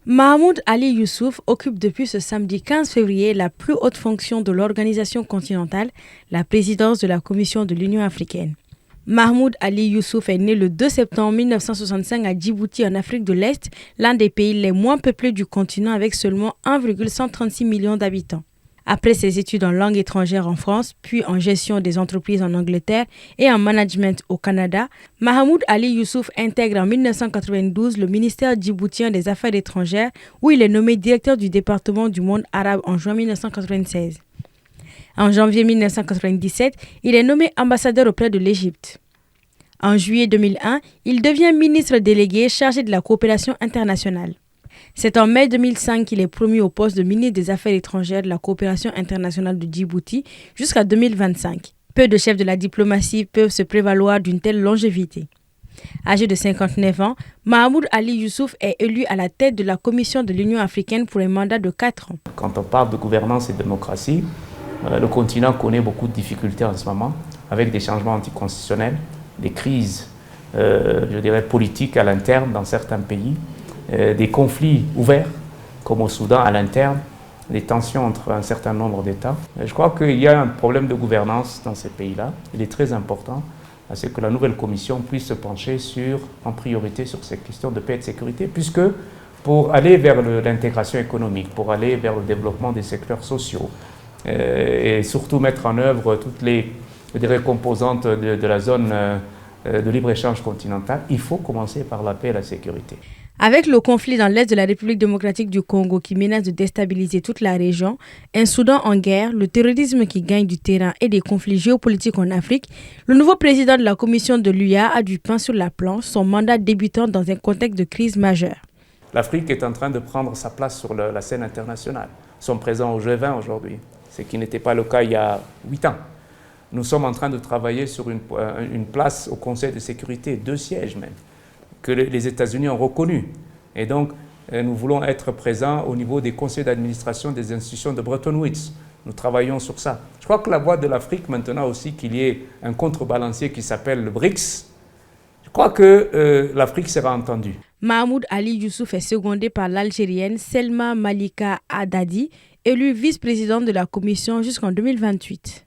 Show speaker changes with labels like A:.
A: Mahmoud Ali Youssouf occupe depuis ce samedi 15 février la plus haute fonction de l'organisation continentale, la présidence de la Commission de l'Union africaine. Mahmoud Ali Youssouf est né le 2 septembre 1965 à Djibouti en Afrique de l'Est, l'un des pays les moins peuplés du continent avec seulement 1,136 millions d'habitants. Après ses études en langue étrangère en France, puis en gestion des entreprises en Angleterre et en management au Canada, Mahmoud Ali Youssouf intègre en 1992 le ministère djiboutien des Affaires étrangères où il est nommé directeur du département du monde arabe en juin 1996. En janvier 1997, il est nommé ambassadeur auprès de l'Égypte. En juillet 2001, il devient ministre délégué chargé de la coopération internationale. C'est en mai 2005 qu'il est promu au poste de ministre des Affaires étrangères de la coopération internationale de Djibouti jusqu'à 2025. Peu de chefs de la diplomatie peuvent se prévaloir d'une telle longévité. Âgé de 59 ans, Mahmoud Ali Youssouf est élu à la tête de la Commission de l'Union africaine pour un mandat de 4 ans.
B: Quand on parle de gouvernance et de démocratie, le continent connaît beaucoup de difficultés en ce moment, avec des changements anticonstitutionnels, des crises, politiques à l'interne dans certains pays, des conflits ouverts, comme au Soudan à l'interne, des tensions entre un certain nombre d'États. Je crois qu'il y a un problème de gouvernance dans ces pays-là. Il est très important à ce que la nouvelle commission puisse se pencher en priorité sur ces questions de paix et de sécurité, puisque pour aller vers l'intégration économique, pour aller vers le développement des secteurs sociaux, et surtout mettre en œuvre toutes les composantes de la zone de libre-échange continentale, il faut commencer par la paix et la sécurité.
A: Avec le conflit dans l'est de la République démocratique du Congo qui menace de déstabiliser toute la région, un Soudan en guerre, le terrorisme qui gagne du terrain et des conflits géopolitiques en Afrique, le nouveau président de la Commission de l'UA a du pain sur la planche, son mandat débutant dans un contexte de crise majeure.
B: L'Afrique est en train de prendre sa place sur la scène internationale. Nous sommes présents au G20 aujourd'hui, ce qui n'était pas le cas il y a 8 ans. Nous sommes en train de travailler sur une place au Conseil de sécurité, 2 sièges même, que les États-Unis ont reconnu. Et donc, nous voulons être présents au niveau des conseils d'administration des institutions de Bretton Woods. Nous travaillons sur ça. Je crois que la voix de l'Afrique, maintenant aussi qu'il y ait un contrebalancier qui s'appelle le BRICS, je crois que l'Afrique sera entendue.
A: Mahmoud Ali Youssouf est secondé par l'Algérienne Selma Malika Haddadi, élue vice-présidente de la Commission jusqu'en 2028.